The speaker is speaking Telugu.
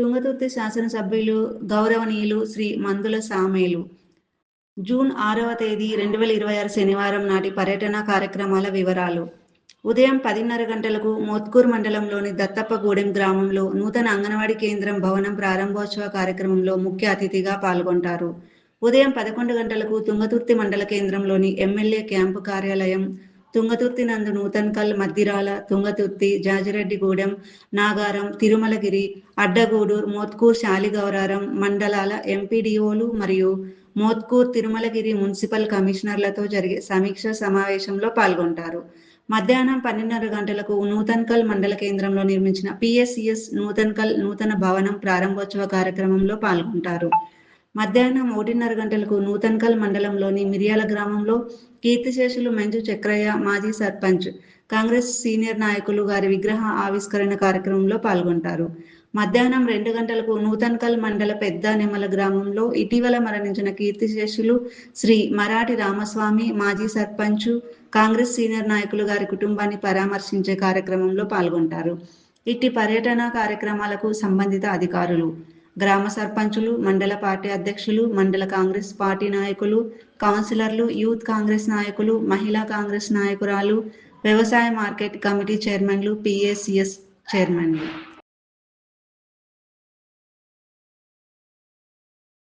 తుంగతుర్తి శాసనసభ్యులు గౌరవనీయులు శ్రీ మందుల సామేలు. జూన్ 6వ తేదీ 2026 శనివారం నాటి పర్యటన కార్యక్రమాల వివరాలు. ఉదయం 10:30 గంటలకు మోత్కూర్ మండలంలోని దత్తప్పగూడెం గ్రామంలో నూతన అంగన్వాడీ కేంద్రం భవనం ప్రారంభోత్సవ కార్యక్రమంలో ముఖ్య అతిథిగా పాల్గొంటారు. ఉదయం 11 గంటలకు తుంగతుర్తి మండల కేంద్రంలోని ఎమ్మెల్యే క్యాంపు కార్యాలయం, తుంగతుర్తి నందు నూతన్కల్, మద్దిరాల, తుంగతుర్తి, జాజిరెడ్డిగూడెం, నాగారం, తిరుమలగిరి, అడ్డగూడూర్, మోత్కూర్, శాలిగౌరారం మండలాల ఎంపీడీఓలు మరియు మోత్కూర్, తిరుమలగిరి మున్సిపల్ కమిషనర్లతో జరిగే సమీక్ష సమావేశంలో పాల్గొంటారు. మధ్యాహ్నం 12:30 గంటలకు నూతన్కల్ మండల కేంద్రంలో నిర్మించిన పిఎస్సిఎస్ నూతన్కల్ నూతన భవనం ప్రారంభోత్సవ కార్యక్రమంలో పాల్గొంటారు. మధ్యాహ్నం 1:30 గంటలకు నూతన్కల్ మండలంలోని మిర్యాల గ్రామంలో కీర్తిశేషులు మెంజు చక్రయ్య మాజీ సర్పంచ్, కాంగ్రెస్ సీనియర్ నాయకులు గారి విగ్రహ ఆవిష్కరణ కార్యక్రమంలో పాల్గొంటారు. మధ్యాహ్నం 2 గంటలకు నూతన్కల్ మండల పెద్ద నెమల గ్రామంలో ఇటీవల మరణించిన కీర్తిశేషులు శ్రీ మరాఠి రామస్వామి మాజీ సర్పంచ్, కాంగ్రెస్ సీనియర్ నాయకులు గారి కుటుంబాన్ని పరామర్శించే కార్యక్రమంలో పాల్గొంటారు. ఇట్టి పర్యటన కార్యక్రమాలకు సంబంధిత అధికారులు, గ్రామ సర్పంచులు, మండల పార్టీ అధ్యక్షులు, మండల కాంగ్రెస్ పార్టీ నాయకులు, కౌన్సిలర్లు, యూత్ కాంగ్రెస్ నాయకులు, మహిళా కాంగ్రెస్ నాయకురాలు, వ్యవసాయ మార్కెట్ కమిటీ చైర్మన్లు, పిఎస్సిఎస్ చైర్మన్లు.